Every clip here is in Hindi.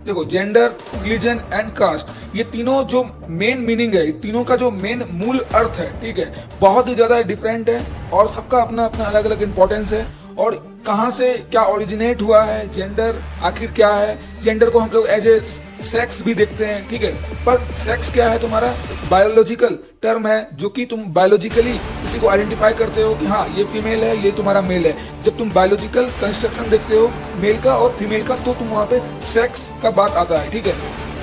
देखो, जेंडर, रिलीजन एंड कास्ट, ये तीनों जो मेन मीनिंग है, तीनों का जो मेन मूल अर्थ है, ठीक है, बहुत ही ज्यादा डिफरेंट है और सबका अपना अपना अलग अलग इंपॉर्टेंस है। और कहाँ से क्या ओरिजिनेट हुआ है जेंडर, आखिर क्या है। जेंडर को हम लोग एज ए सेक्स भी देखते हैं, ठीक है, पर सेक्स क्या है, तुम्हारा बायोलॉजिकल टर्म है जो कि तुम बायोलॉजिकली किसी को आइडेंटिफाई करते हो कि हाँ ये फीमेल है, ये तुम्हारा मेल है। जब तुम बायोलॉजिकल कंस्ट्रक्शन देखते हो मेल का और फीमेल का, तो तुम वहाँ पे सेक्स का बात आता है, ठीक है,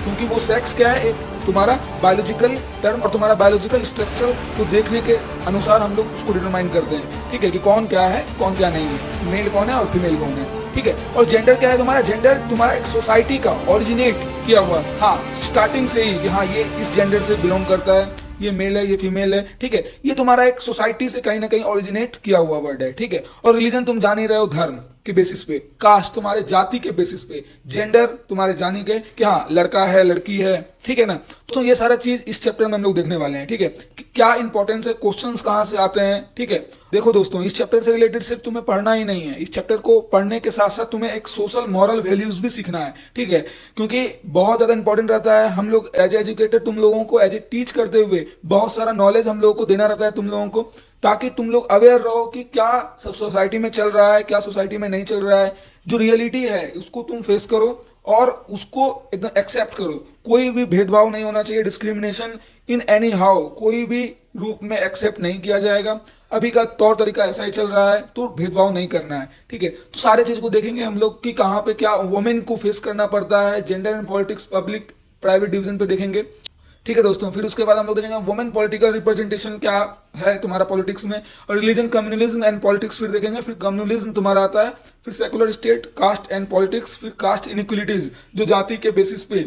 क्योंकि वो सेक्स क्या है, एक तुम्हारा बायोलॉजिकल टर्म और तुम्हारा बायोलॉजिकल स्ट्रक्चर को देखने के अनुसार हम लोग उसको डिटरमाइन करते हैं, ठीक है, कि कौन क्या है कौन क्या नहीं है, मेल कौन है और फीमेल कौन है, ठीक है। और जेंडर क्या है, तुम्हारा जेंडर तुम्हारा एक सोसाइटी का ओरिजिनेट किया हुआ, हाँ, स्टार्टिंग से ही कि हाँ ये इस जेंडर से बिलोंग करता है, ये मेल है, ये फीमेल है, ठीक है, ये तुम्हारा एक सोसाइटी से कहीं ना कहीं ओरिजिनेट किया हुआ वर्ड है, ठीक है। और रिलीजन तुम जान ही रहे हो, धर्म के बेसिस पे, कास्ट तुम्हारे जाति के बेसिस पे, जेंडर तुम्हारे जानी के कि हाँ लड़का है लड़की है, ठीक है ना। तो ये सारा चीज इस चैप्टर में हम लोग देखने वाले हैं, ठीक है, कि क्या इंपॉर्टेंस है, क्वेश्चंस कहाँ से आते हैं, ठीक है। देखो दोस्तों, इस चैप्टर से रिलेटेड सिर्फ तुम्हें पढ़ना ही नहीं है, इस चैप्टर को पढ़ने के साथ साथ तुम्हें एक सोशल मॉरल वैल्यूज भी सीखना है, ठीक है, क्योंकि बहुत ज्यादा इंपॉर्टेंट रहता है। हम लोग एज एजुकेटेड तुम लोगों को एज ए टीच करते हुए बहुत सारा नॉलेज हम लोगों को देना रहता है तुम लोगों को, ताकि तुम लोग अवेयर रहो कि क्या सोसाइटी में चल रहा है, क्या सोसाइटी में नहीं चल रहा है, जो रियलिटी है उसको तुम फेस करो और उसको एकदम एक्सेप्ट करो। कोई भी भेदभाव नहीं होना चाहिए, डिस्क्रिमिनेशन इन एनी हाउ कोई भी रूप में एक्सेप्ट नहीं किया जाएगा। अभी का तौर तरीका ऐसा ही चल रहा है, तो भेदभाव नहीं करना है, ठीक है। तो सारे चीज को देखेंगे हम लोग कि कहाँ पे क्या वुमेन को फेस करना पड़ता है, gender and politics public private division पे देखेंगे, ठीक है दोस्तों। फिर उसके बाद हम लोग देखेंगे वुमेन पॉलिटिकल रिप्रेजेंटेशन क्या है तुम्हारा पॉलिटिक्स में, और रिलीजन, कम्युनलिज्म एंड पॉलिटिक्स फिर देखेंगे। फिर कम्युनलिज्म तुम्हारा आता है, फिर secular state, caste and politics, फिर कास्ट इनइक्वलिटीज जो जाति के बेसिस पे,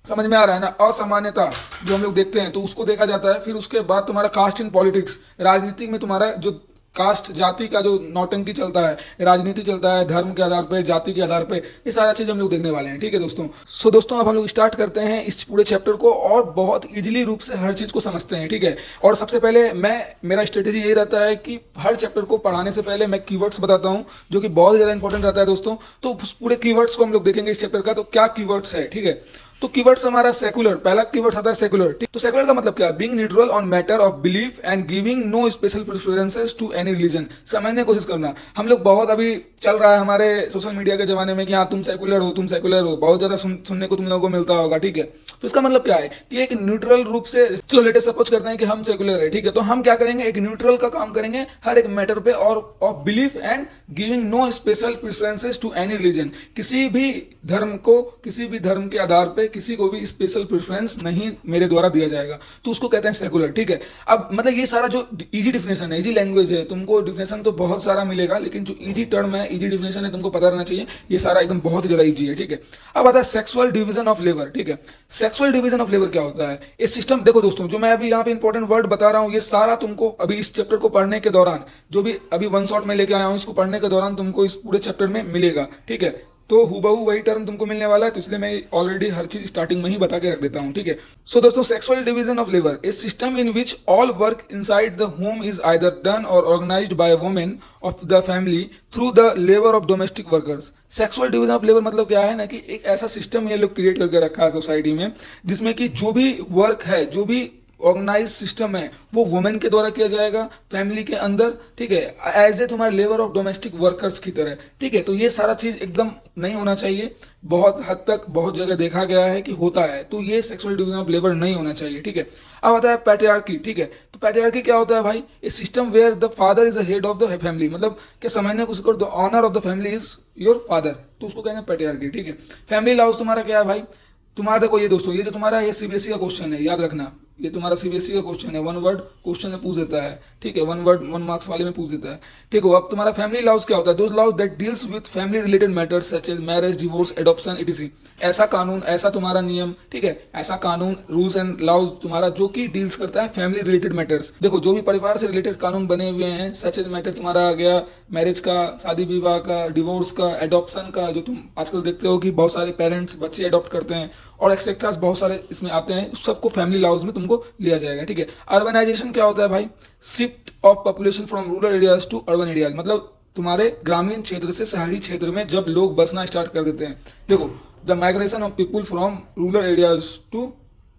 समझ में आ रहा है ना, असमानता जो हम लोग देखते हैं तो उसको देखा जाता है। फिर उसके बाद तुम्हारा कास्ट इन पॉलिटिक्स, राजनीति में तुम्हारा जो कास्ट जाति का जो नौटंकी चलता है, राजनीति चलता है धर्म के आधार पे, जाति के आधार पे, ये सारा चीज हम लोग देखने वाले हैं, ठीक है दोस्तों। सो दोस्तों, अब हम लोग स्टार्ट करते हैं इस पूरे चैप्टर को और बहुत इजीली रूप से हर चीज को समझते हैं, ठीक है। और सबसे पहले मेरा स्ट्रेटेजी यही रहता है कि हर चैप्टर को पढ़ाने से पहले मैं कीवर्ड्स बताता हूँ, जो कि बहुत ज्यादा इंपॉर्टेंट रहता है दोस्तों। तो उस पूरे कीवर्ड्स को हम लोग देखेंगे इस चैप्टर का, तो क्या कीवर्ड्स है, ठीक है। तो कीवर्ड्स हमारा सेकुलर, पहला कीवर्ड्स आता है सेकुलर, ठीक। तो सेकुलर का मतलब क्या है, being neutral on matter of belief and giving no special preferences to any religion. समझने की कोशिश करना, हम लोग बहुत अभी चल रहा है हमारे सोशल मीडिया के जमाने में कि हाँ तुम सेकुलर हो, तुम सेकुलर हो, बहुत ज्यादा सुनने को तुम लोगों को मिलता होगा, ठीक है। तो इसका मतलब क्या है कि एक न्यूट्रल रूप से, चलो लेटेस्ट सपोज करते हैं कि हम सेकुलर है, ठीक है, तो हम क्या करेंगे, एक न्यूट्रल का काम करेंगे हर एक मैटर पे, और of belief and giving no special preferences to any religion. किसी भी धर्म को, किसी भी धर्म के आधार पे किसी को भी स्पेशल प्रेफरेंस नहीं मेरे द्वारा दिया जाएगा, तो उसको कहते हैं सेकुलर, ठीक है। अब मतलब ये सारा जो इजी डिफिनेशन है, इजी लैंग्वेज है, तुमको डिफिनेशन तो बहुत सारा मिलेगा, लेकिन जो इजी टर्म है, इजी डिफिनेशन है, तुमको पता रहना चाहिए, ये सारा एकदम बहुत ही ज्यादा इजी है, ठीक है। अब आता है सेक्सुअल डिवीजन ऑफ लेबर, ठीक है। सेक्सुअल डिवीजन ऑफ लेबर क्या होता है, ये सिस्टम, देखो दोस्तों, जो मैं अभी यहाँ पे इंपॉर्टेंट वर्ड बता रहा हूँ, ये सारा तुमको अभी इस चैप्टर को पढ़ने के दौरान, जो भी अभी वन शॉट में लेके आया हूँ, इसको पढ़ने के दौरान तुमको इस पूरे चैप्टर में मिलेगा, ठीक है। तो हुबहू वही टर्म तुमको मिलने वाला है, तो इसलिए मैं ऑलरेडी हर चीज स्टार्टिंग में ही बता के रख देता हूँ, ठीक है। सो दोस्तों, sexual division of labour, a system in which all work inside the home is either done और organised by women of the family through the labour of domestic workers. Sexual division of labour मतलब क्या है ना, कि एक ऐसा सिस्टम ये लोग क्रिएट करके रखा है सोसाइटी में, जिसमें कि जो भी वर्क है, जो भी ऑर्गेनाइज सिस्टम है, वो वुमेन के द्वारा किया जाएगा फैमिली के अंदर, ठीक है, एज ए तुम्हारे लेबर ऑफ डोमेस्टिक वर्कर्स की तरह, ठीक है। तो ये सारा चीज एकदम नहीं होना चाहिए, बहुत हद तक बहुत जगह देखा गया है कि होता है, तो ये सेक्सुअल डिवीजन ऑफ लेबर नहीं होना चाहिए, ठीक है। अब आता है पैट्रियार्की, ठीक है। तो पैट्रियार्की क्या होता है भाई, a system where the father is the head of the family, मतलब क्या समझने को, the honour of the family is your father, तो उसको कहेंगे पैट्रियार्की, ठीक है। फैमिली लॉज तुम्हारा क्या है भाई, तुम्हारा देखो ये दोस्तों, ये जो तुम्हारा ये सीबीएसई का क्वेश्चन है, याद रखना, ये तुम्हारा सीबीएसई का क्वेश्चन है, वन वर्ड क्वेश्चन में पूछ देता है, ठीक है, वन वर्ड 1 मार्क्स वाले में पूछ देता है, ठीक है। अब तुम्हारा फैमिली लॉज क्या होता है, those laws that deals with family related matters such as marriage, divorce, adoption, ETC. ऐसा कानून, ऐसा तुम्हारा नियम, ठीक है, ऐसा कानून, रूल्स एंड लॉज तुम्हारा जो कि डील्स करता है फैमिली रिलेटेड मैटर्स। देखो, जो भी परिवार से रिलेटेड कानून बने हुए हैं, सच एज मैटर तुम्हारा आ गया मैरिज का, शादी विवाह का, डिवोर्स का, एडॉप्शन का, जो तुम आजकल देखते हो कि बहुत सारे पेरेंट्स बच्चे अडॉप्ट करते हैं, और एक्सेट्रास बहुत सारे इसमें आते हैं, उस सबको फैमिली लॉज में तुमको लिया जाएगा, ठीक है। अर्बनाइजेशन क्या होता है भाई, shift of population from rural areas to urban areas, मतलब तुम्हारे ग्रामीण क्षेत्र से शहरी क्षेत्र में जब लोग बसना स्टार्ट कर देते हैं। देखो, the migration of people from rural areas to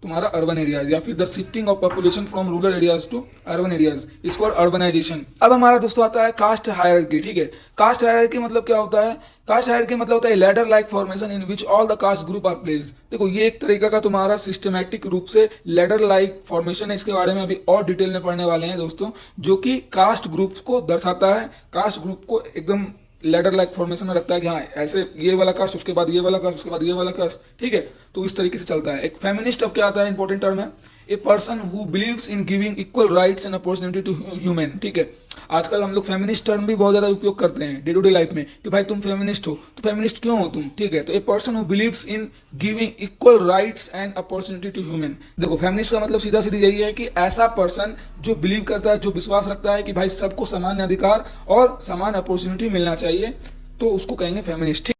तुम्हारा अर्बन एरियाज, या फिर the shifting of population from rural areas to urban areas, इसको अर्बनाइजेशन। अब हमारा दोस्तों आता है कास्ट हायरार्की, ठीक है। कास्ट हायरार्की मतलब क्या होता है? कास्ट हायरार्की मतलब होता है ladder like formation in which all the caste group are placed. देखो ये एक तरीका का तुम्हारा सिस्टमैटिक रूप से लैडर लाइक फॉर्मेशन है, इसके बारे में अभी और डिटेल में पढ़ने वाले हैं दोस्तों, जो कि कास्ट ग्रुप को दर्शाता है, कास्ट ग्रुप को एकदम लैडर लाइक फॉर्मेशन में रखता है कि हाँ ऐसे ये वाला कास्ट, उसके बाद ये वाला कास्ट, उसके बाद ये वाला कास्ट, ठीक है। तो इस तरीके से चलता है। एक फेमिनिस्ट अब क्या आता है, इंपॉर्टेंट टर्म है, a person who believes in giving equal rights and opportunity to human, ठीक है। आजकल हम लोग फेमिनिस्ट टर्म भी बहुत ज्यादा उपयोग करते हैं डे टू डे लाइफ में कि भाई तुम फेमिनिस्ट हो, तो फेमिनिस्ट क्यों हो तुम, ठीक है। तो a person who believes in giving equal rights and opportunity to human. देखो फेमिनिस्ट का मतलब सीधा सीधी यही है कि ऐसा पर्सन जो बिलीव करता है, जो विश्वास रखता है कि भाई सबको समान अधिकार और समान अपॉर्चुनिटी मिलना चाहिए, तो उसको कहेंगे फेमिनिस्ट।